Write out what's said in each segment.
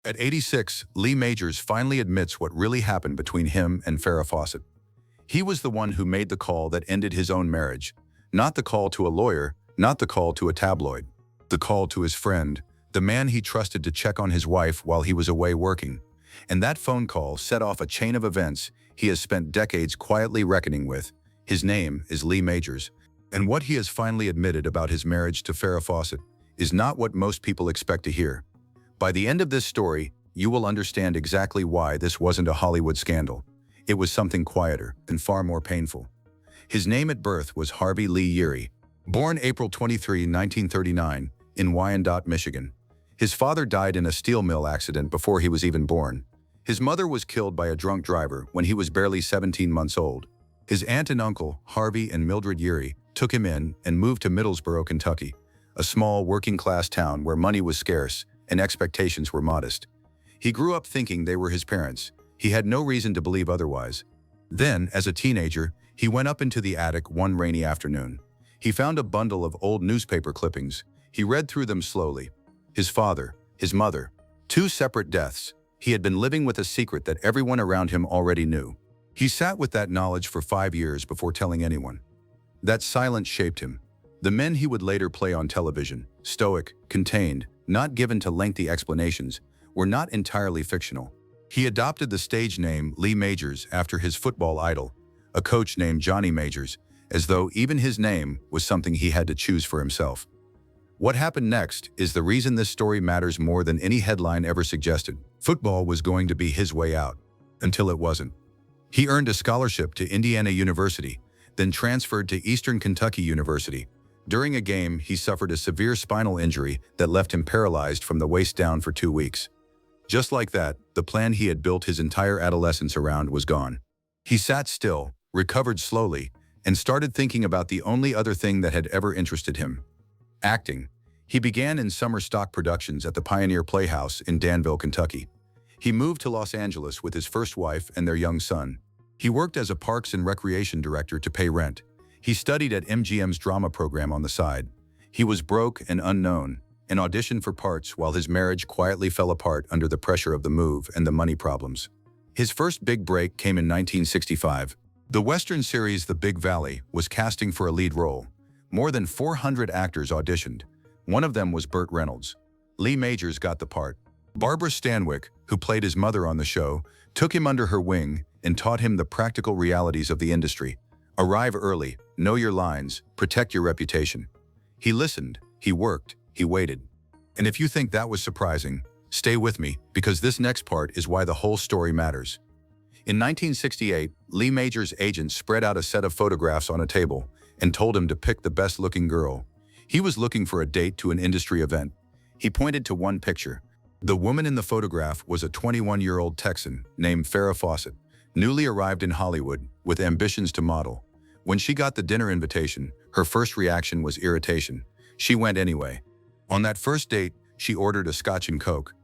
At 86, Lee Majors finally admits what really happened between him and Farrah Fawcett. He was the one who made the call that ended his own marriage. Not the call to a lawyer, not the call to a tabloid. The call to his friend, the man he trusted to check on his wife while he was away working. And that phone call set off a chain of events he has spent decades quietly reckoning with. His name is Lee Majors. And what he has finally admitted about his marriage to Farrah Fawcett is not what most people expect to hear. By the end of this story, you will understand exactly why this wasn't a Hollywood scandal. It was something quieter and far more painful. His name at birth was Harvey Lee Yeary. Born April 23, 1939, in Wyandotte, Michigan. His father died in a steel mill accident before he was even born. His mother was killed by a drunk driver when he was barely 17 months old. His aunt and uncle, Harvey and Mildred Yeary, took him in and moved to Middlesboro, Kentucky, a small working-class town where money was scarce and expectations were modest. He grew up thinking they were his parents. He had no reason to believe otherwise. Then, as a teenager, he went up into the attic one rainy afternoon. He found a bundle of old newspaper clippings. He read through them slowly. His father, his mother, two separate deaths. He had been living with a secret that everyone around him already knew. He sat with that knowledge for 5 years before telling anyone. That silence shaped him. The men he would later play on television, stoic, contained, not given to lengthy explanations, were not entirely fictional. He adopted the stage name Lee Majors after his football idol, a coach named Johnny Majors, as though even his name was something he had to choose for himself. What happened next is the reason this story matters more than any headline ever suggested. Football was going to be his way out, until it wasn't. He earned a scholarship to Indiana University, then transferred to Eastern Kentucky University. During a game, he suffered a severe spinal injury that left him paralyzed from the waist down for 2 weeks. Just like that, the plan he had built his entire adolescence around was gone. He sat still, recovered slowly, and started thinking about the only other thing that had ever interested him: acting. He began in summer stock productions at the Pioneer Playhouse in Danville, Kentucky. He moved to Los Angeles with his first wife and their young son. He worked as a parks and recreation director to pay rent. He studied at MGM's drama program on the side. He was broke and unknown, and auditioned for parts while his marriage quietly fell apart under the pressure of the move and the money problems. His first big break came in 1965. The Western series The Big Valley was casting for a lead role. More than 400 actors auditioned. One of them was Burt Reynolds. Lee Majors got the part. Barbara Stanwyck, who played his mother on the show, took him under her wing and taught him the practical realities of the industry. Arrive early, know your lines, protect your reputation. He listened, he worked, he waited. And if you think that was surprising, stay with me, because this next part is why the whole story matters. In 1968, Lee Majors' agent spread out a set of photographs on a table and told him to pick the best-looking girl. He was looking for a date to an industry event. He pointed to one picture. The woman in the photograph was a 21-year-old Texan named Farrah Fawcett, newly arrived in Hollywood with ambitions to model. When she got the dinner invitation, her first reaction was irritation. She went anyway. On that first date, she ordered a Scotch and Coke,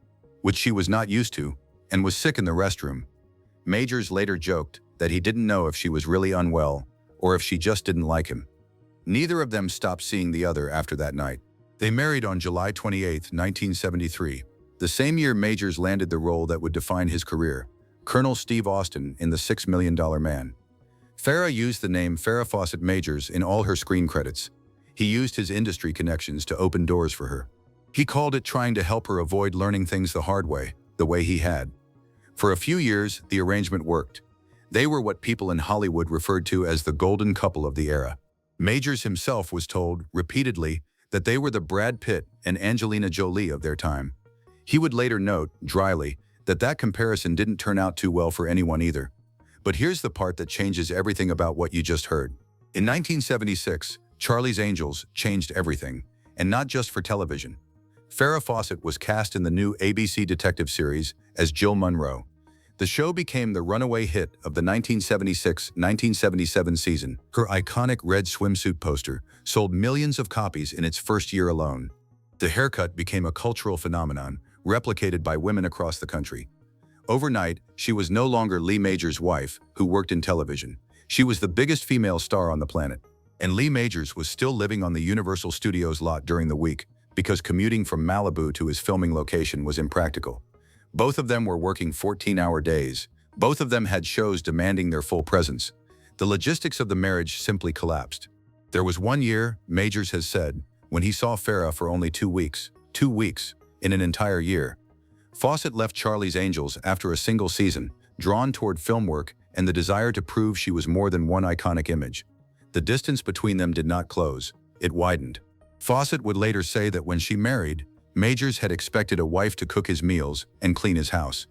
which she was not used to, and was sick in the restroom. Majors later joked that he didn't know if she was really unwell or if she just didn't like him. Neither of them stopped seeing the other after that night. They married on July 28, 1973, the same year Majors landed the role that would define his career, Colonel Steve Austin in The $6 Million Man. Farrah used the name Farrah Fawcett Majors in all her screen credits. He used his industry connections to open doors for her. He called it trying to help her avoid learning things the hard way, the way he had. For a few years, the arrangement worked. They were what people in Hollywood referred to as the golden couple of the era. Majors himself was told, repeatedly, that they were the Brad Pitt and Angelina Jolie of their time. He would later note, dryly, that comparison didn't turn out too well for anyone either. But here's the part that changes everything about what you just heard. In 1976, Charlie's Angels changed everything, and not just for television. Farrah Fawcett was cast in the new ABC detective series as Jill Monroe. The show became the runaway hit of the 1976-1977 season. Her iconic red swimsuit poster sold millions of copies in its first year alone. The haircut became a cultural phenomenon, replicated by women across the country. Overnight, she was no longer Lee Majors' wife, who worked in television. She was the biggest female star on the planet. And Lee Majors was still living on the Universal Studios lot during the week, because commuting from Malibu to his filming location was impractical. Both of them were working 14-hour days. Both of them had shows demanding their full presence. The logistics of the marriage simply collapsed. There was one year, Majors has said, when he saw Farrah for only 2 weeks. 2 weeks, in an entire year. Fawcett left Charlie's Angels after a single season, drawn toward film work and the desire to prove she was more than one iconic image. The distance between them did not close, it widened. Fawcett would later say that when she married, Majors had expected a wife to cook his meals and clean his house.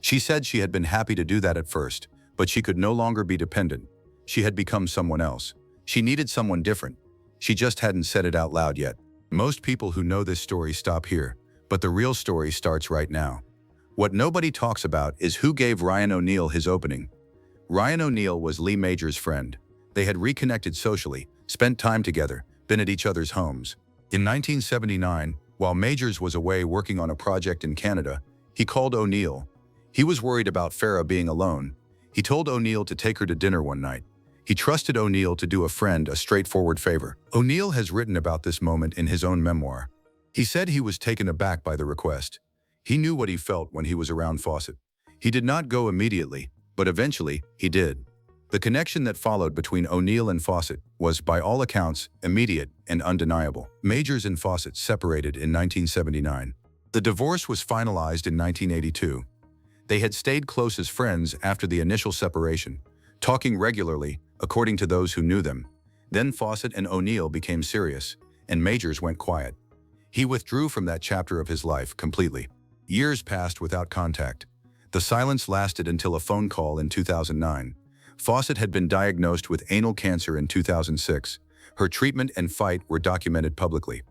She said she had been happy to do that at first, but she could no longer be dependent. She had become someone else. She needed someone different. She just hadn't said it out loud yet. Most people who know this story stop here, but the real story starts right now. What nobody talks about is who gave Ryan O'Neal his opening. Ryan O'Neal was Lee Majors' friend. They had reconnected socially, spent time together, been at each other's homes. In 1979, while Majors was away working on a project in Canada, he called O'Neal. He was worried about Farrah being alone. He told O'Neal to take her to dinner one night. He trusted O'Neal to do a friend a straightforward favor. O'Neal has written about this moment in his own memoir. He said he was taken aback by the request. He knew what he felt when he was around Fawcett. He did not go immediately, but eventually he did. The connection that followed between O'Neal and Fawcett was, by all accounts, immediate and undeniable. Majors and Fawcett separated in 1979. The divorce was finalized in 1982. They had stayed close as friends after the initial separation, talking regularly, according to those who knew them. Then Fawcett and O'Neal became serious, and Majors went quiet. He withdrew from that chapter of his life completely. Years passed without contact. The silence lasted until a phone call in 2009. Fawcett had been diagnosed with anal cancer in 2006. Her treatment and fight were documented publicly.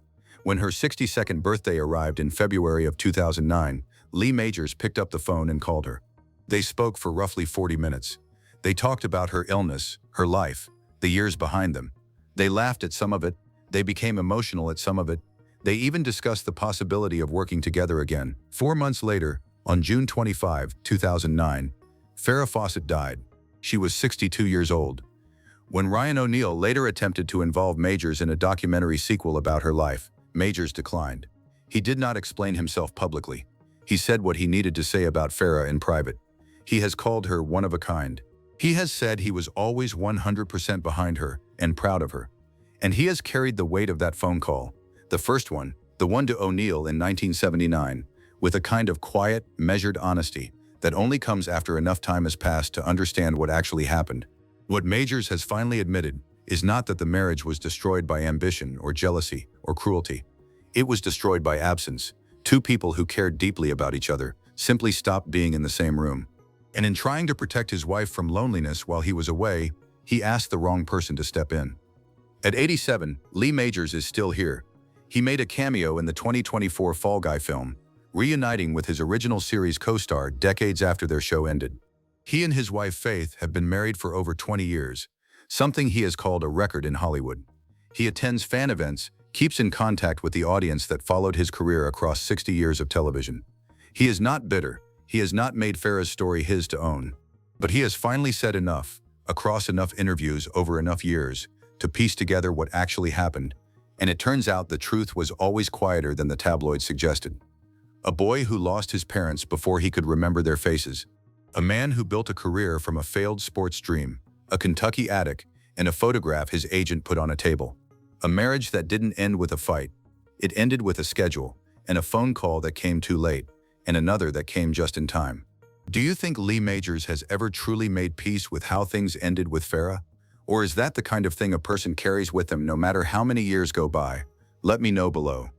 When her 62nd birthday arrived in February of 2009, Lee Majors picked up the phone and called her. They spoke for roughly 40 minutes. They talked about her illness, her life, the years behind them. They laughed at some of it. They became emotional at some of it. They even discussed the possibility of working together again. 4 months later, on June 25, 2009, Farrah Fawcett died. She was 62 years old. When Ryan O'Neal later attempted to involve Majors in a documentary sequel about her life, Majors declined. He did not explain himself publicly. He said what he needed to say about Farrah in private. He has called her one of a kind. He has said he was always 100% behind her and proud of her. And he has carried the weight of that phone call, the first one, the one to O'Neal in 1979, with a kind of quiet, measured honesty that only comes after enough time has passed to understand what actually happened. What Majors has finally admitted is not that the marriage was destroyed by ambition or jealousy or cruelty. It was destroyed by absence. Two people who cared deeply about each other simply stopped being in the same room. And in trying to protect his wife from loneliness while he was away, he asked the wrong person to step in. At 87, Lee Majors is still here. He made a cameo in the 2024 Fall Guy film, reuniting with his original series co-star decades after their show ended. He and his wife Faith have been married for over 20 years, something he has called a record in Hollywood. He attends fan events, keeps in contact with the audience that followed his career across 60 years of television. He is not bitter. He has not made Farrah's story his to own. But he has finally said enough, across enough interviews over enough years, to piece together what actually happened. And it turns out the truth was always quieter than the tabloid suggested. A boy who lost his parents before he could remember their faces. A man who built a career from a failed sports dream, a Kentucky attic, and a photograph his agent put on a table. A marriage that didn't end with a fight. It ended with a schedule, and a phone call that came too late, and another that came just in time. Do you think Lee Majors has ever truly made peace with how things ended with Farrah? Or is that the kind of thing a person carries with them no matter how many years go by? Let me know below.